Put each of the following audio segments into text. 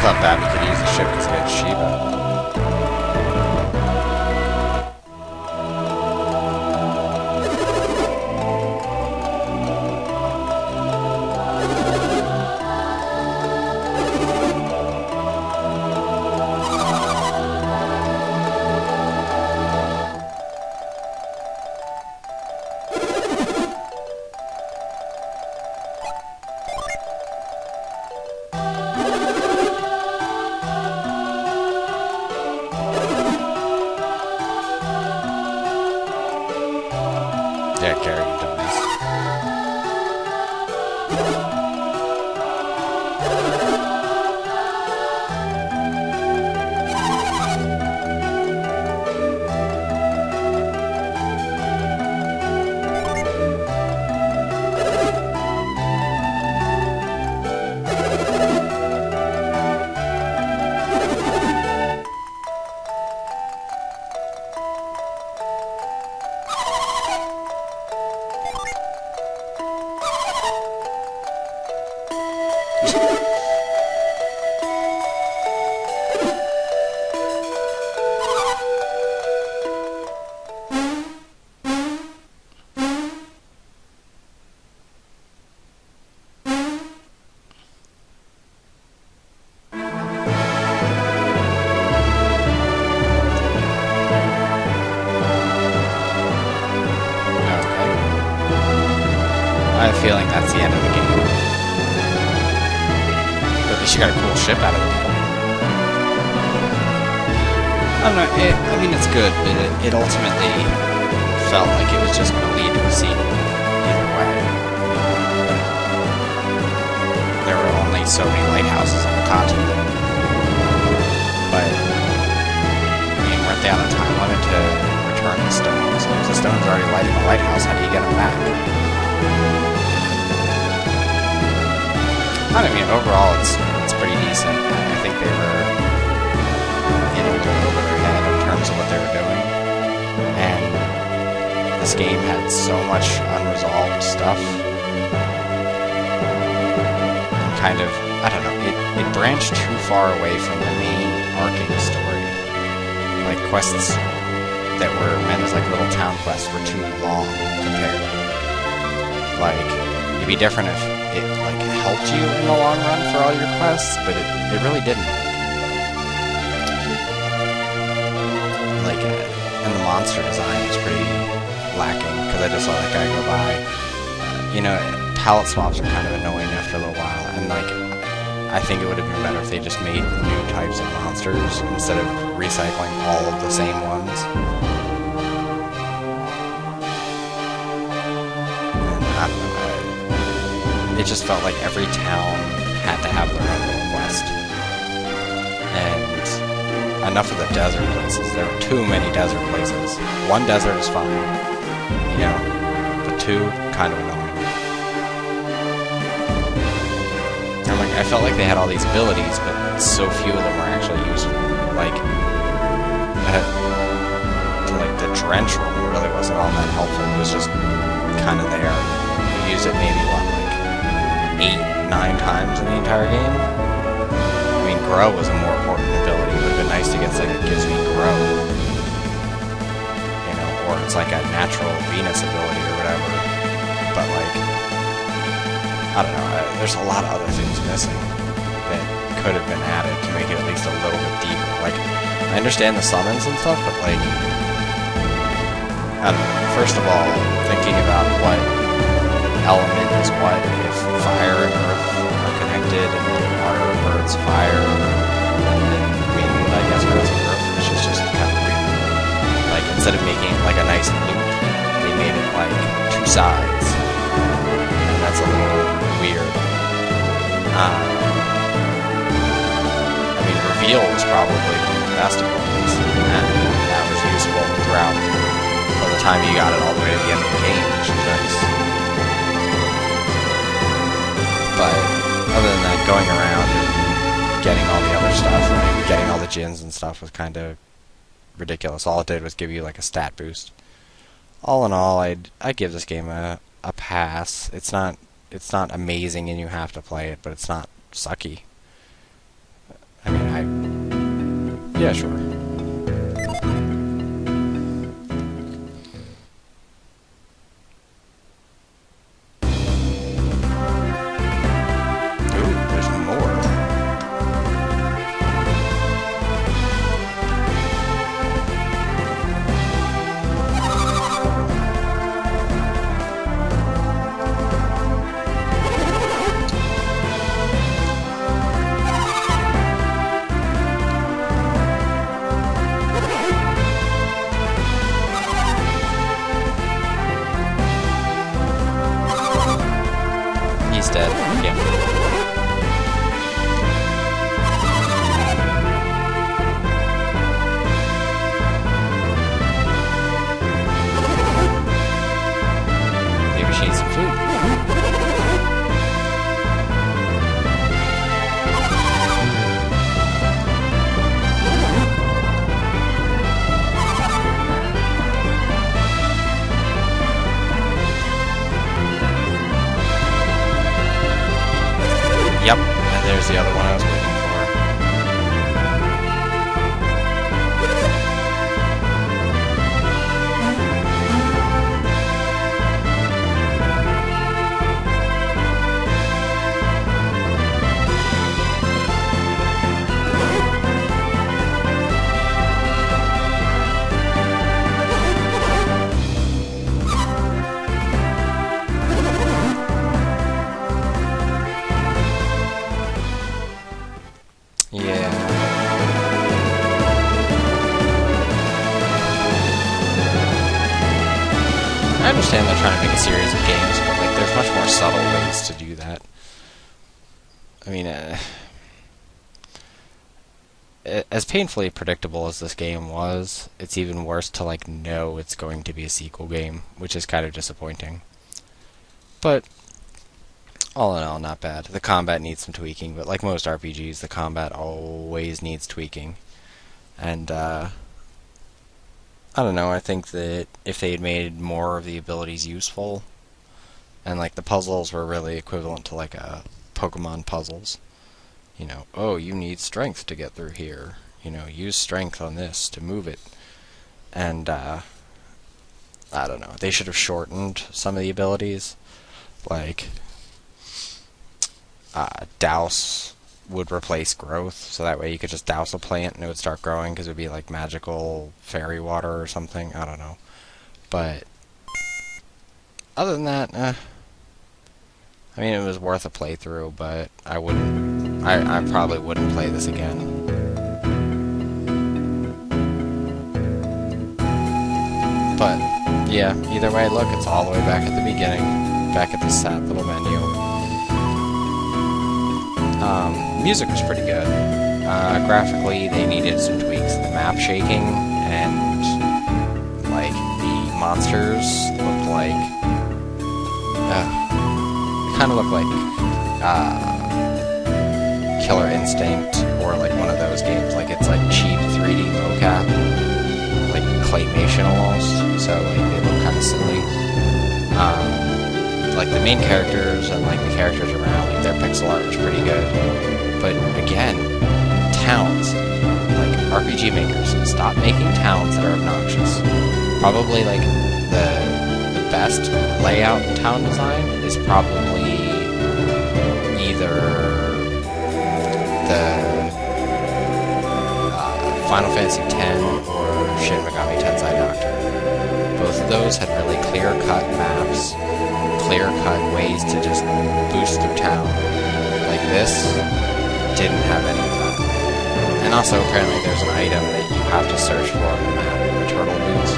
thought Babby could use the ship because he had Shiva. Yeah, Gary, you dumbass. I have a feeling that's the end of the game. But at least you got a cool ship out of it. I don't know, I mean it's good, but it ultimately felt like it was just going to lead to a sequel either way. There were only so many lighthouses on the continent. But, I mean, weren't they on a time limit to return the stones? If the stones are already lighting the lighthouse, how do you get them back? I mean, overall, it's pretty decent. I think they were in a little over their head in terms of what they were doing. And this game had so much unresolved stuff. And kind of, I don't know, it branched too far away from the main arcing story. Like, quests that were meant as like little town quests were too long compared. Like, it'd be different if it like helped you in the long run for all your quests, but it really didn't. Like, and the monster design was pretty lacking, because I just saw that guy go by. You know, palette swaps are kind of annoying after a little while, and like, I think it would have been better if they just made new types of monsters instead of recycling all of the same ones. And I don't know. It just felt like every town had to have their own little quest. And enough of the desert places. There were too many desert places. One desert is fine, you know, but two, kind of annoying. And like, I felt like they had all these abilities, but so few of them were actually useful. Like, like the drench one really wasn't all that helpful. It was just kind of there. You use it maybe, what, like 8, 9 times in the entire game. I mean, grow was a more important ability. It would have been nice to get something that gives me grow. You know, or it's like a natural Venus ability or whatever. But like, I don't know, there's a lot of other things missing that could have been added to make it at least a little bit deeper. Like, I understand the summons and stuff, but like, I don't know, first of all, thinking about what element is what, if fire and earth are connected, and then water burns fire, and then wind, I guess, burns earth, which is just kind of weird. Like, instead of making it like a nice loop, they made it like 2 sides, and that's a little weird. I mean, reveal was probably the best of ones, and that was useful throughout, from the time you got it all the way to the end of the game, which is nice. But other than that, going around and getting all the other stuff, like getting all the gins and stuff, was kind of ridiculous. All it did was give you like a stat boost. All in all, I'd give this game a pass. It's not amazing and you have to play it, but it's not sucky. Yeah, sure. Ooh, there's more. He's dead. Yeah. Maybe she needs some food. Yep, and there's the other one I was waiting for. Yeah. I understand they're trying to make a series of games, but like, there's much more subtle ways to do that. I mean, as painfully predictable as this game was, it's even worse to like know it's going to be a sequel game, which is kind of disappointing. But all in all, not bad. The combat needs some tweaking, but like most RPGs, the combat always needs tweaking. And I don't know, I think that if they had made more of the abilities useful, and like the puzzles were really equivalent to like a Pokemon puzzles. You know, oh, you need strength to get through here. You know, use strength on this to move it. And I don't know, they should have shortened some of the abilities. Like, douse would replace growth, so that way you could just douse a plant and it would start growing because it would be like magical fairy water or something. I don't know. But other than that, I mean, it was worth a playthrough, but I probably wouldn't play this again. But yeah, either way, look, it's all the way back at the beginning, back at the sad little menu. Music was pretty good. Graphically, they needed some tweaks. The map shaking and like the monsters looked like kind of looked like Killer Instinct or like one of those games. Like it's like cheap 3D mocap, like claymation almost. So like they look kind of silly. Like the main characters and like the characters around, like their pixel art was pretty good. But again, towns, like RPG makers, stop making towns that are obnoxious. Probably like the best layout and town design is probably either the Final Fantasy X or Shin Megami Tensei Doctor. Both of those had really clear-cut maps, clear-cut ways to just boost through town. Like this didn't have any of that. And also, apparently, there's an item that you have to search for on the map, the turtle boots.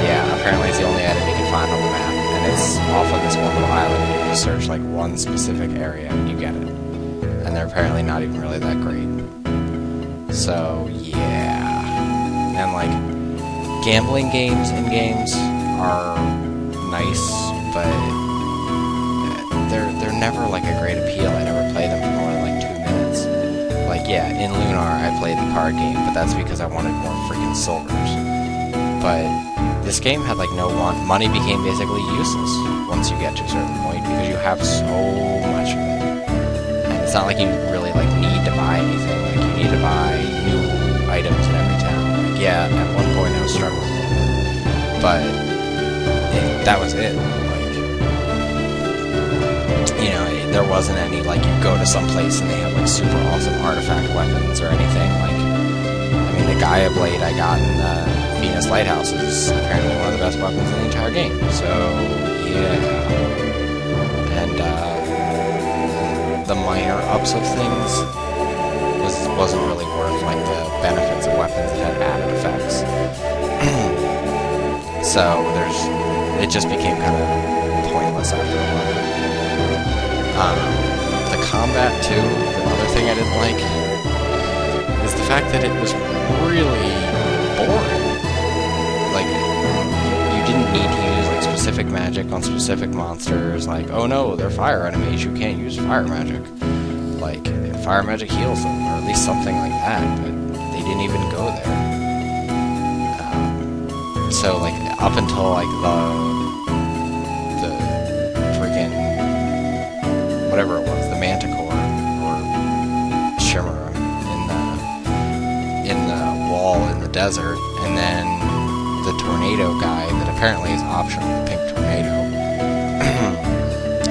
Yeah, apparently it's the only item you can find on the map, and it's off of this one little island. You can search like one specific area, and you get it. And they're apparently not even really that great. So, yeah. And like, gambling games in games are nice, but they're never like a great appeal. I never play them for more than like 2 minutes. Like, yeah, in Lunar I played the card game, but that's because I wanted more freaking silvers. But this game had like no want. Money became basically useless once you get to a certain point because you have so much of it. And it's not like you really like need to buy anything. Like you need to buy new items and yeah, at one point I was struggling a little bit, but that was it. Like, you know, there wasn't any, like, you go to some place and they have, like, super awesome artifact weapons or anything. Like, I mean, the Gaia Blade I got in the Venus Lighthouse is apparently one of the best weapons in the entire game. So, yeah. And, the minor ups of things wasn't really worth, like, the benefits of weapons that had added effects. So, it just became kind of pointless after a while. The combat, too, the other thing I didn't like is the fact that it was really boring. Like, you didn't need to use, like, specific magic on specific monsters. Like, oh no, they're fire enemies, you can't use fire magic. Like, fire magic heals them, or at least something like that, but they didn't even go there. So, like, up until, like, the freaking, whatever it was, the Manticore, or Shimmer, in the wall in the desert, and then the tornado guy that apparently is optional, the pink tornado,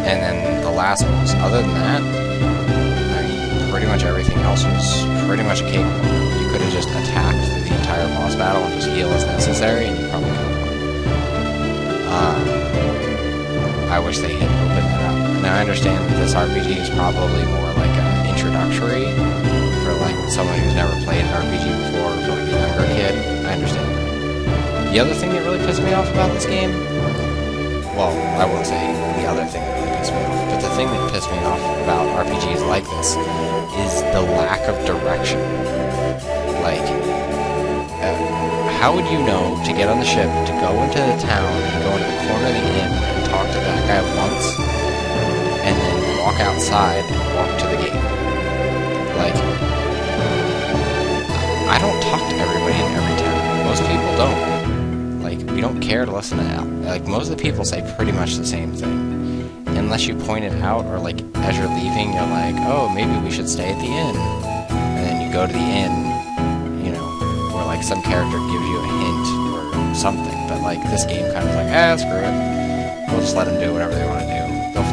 and then the last boss. Other than that, I mean, pretty much everything else was pretty much a cake. You could have just attacked through the entire boss battle and just heal as necessary, and you probably could have won. I wish they had opened that up. Now, I understand that this RPG is probably more like an introductory for, like, someone who's never played an RPG before, or for, like, a younger kid. I understand that. The other thing that really pissed me off about this game, well, I won't say the other thing that really pissed me off, but the thing that pissed me off about RPGs like this is the lack of direction. Like, how would you know to get on the ship, to go into the town, and go into the corner of the inn, and talk to that guy once, and then walk outside and walk to the gate? Like, I don't talk to everybody in every town. Most people don't. Like, we don't care to listen to that. Like, most of the people say pretty much the same thing. Unless you point it out, or, like, as you're leaving, you're like, oh, maybe we should stay at the inn. And then you go to the inn, you know, where, like, some character gives you a hint or something. But, like, this game kind of like, screw it. We'll just let them do whatever they want to do.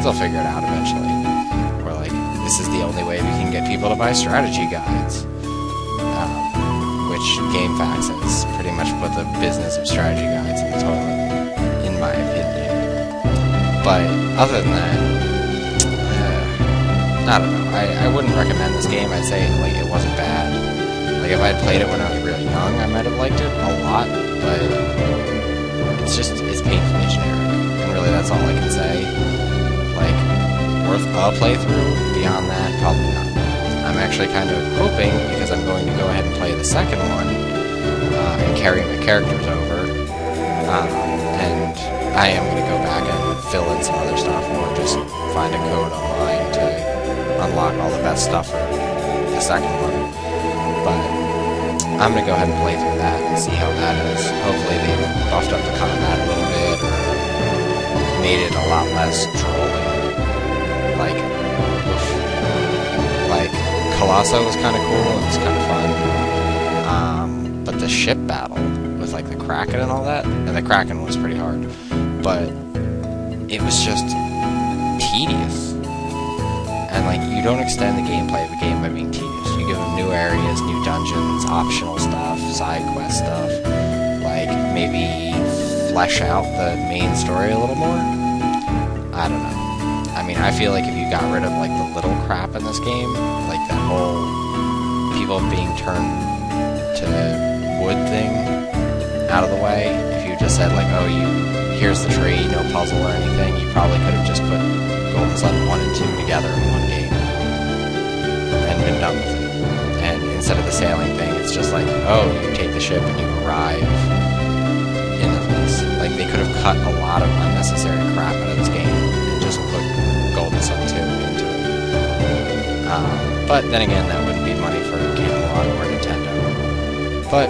They'll figure it out eventually. Or, like, this is the only way we can get people to buy strategy guides. Which GameFAQs has pretty much put the business of strategy guides in the toilet, in my opinion. But other than that, I don't know. I wouldn't recommend this game. I'd say, like, it wasn't bad. Like, if I had played it when I was really young, I might have liked it a lot, but it's painfully generic. And really, that's all I can say. Like, worth a playthrough? Beyond that, probably not. I'm actually kind of hoping, because I'm going to go ahead and play the second one, and carry my characters over, and I am going to go back and fill in some other stuff, or just find a code online to unlock all the best stuff for the second one. But I'm going to go ahead and play through that and see how that is. Hopefully they've buffed up the combat a little bit, or made it a lot less trolling. Like, Colosso was kind of cool, it was kind of fun. But the ship battle with, like, the Kraken and all that, and the Kraken was pretty hard, but it was just tedious. And, like, you don't extend the gameplay of a game by being tedious. You give them new areas, new dungeons, optional stuff, side quest stuff, like, maybe flesh out the main story a little more. I don't know. I mean, I feel like if you got rid of, like, the little crap in this game, like that whole people being turned to wood thing out of the way, if you just said, like, oh, here's the tree, no puzzle or anything, you probably could have just put Golden Sun 1 and 2 together in one game and been done with it. And instead of the sailing thing, it's just like, oh, you take the ship and you arrive in the place. Like, they could have cut a lot of unnecessary crap out of this game and just put Golden Sun 2 into it. But then again, that wouldn't be money for Camelot or Nintendo. But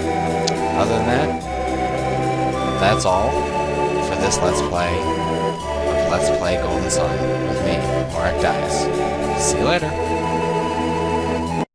other than that, that's all for this Let's Play of Let's Play Golden Sun with me, Mark Dice. See you later.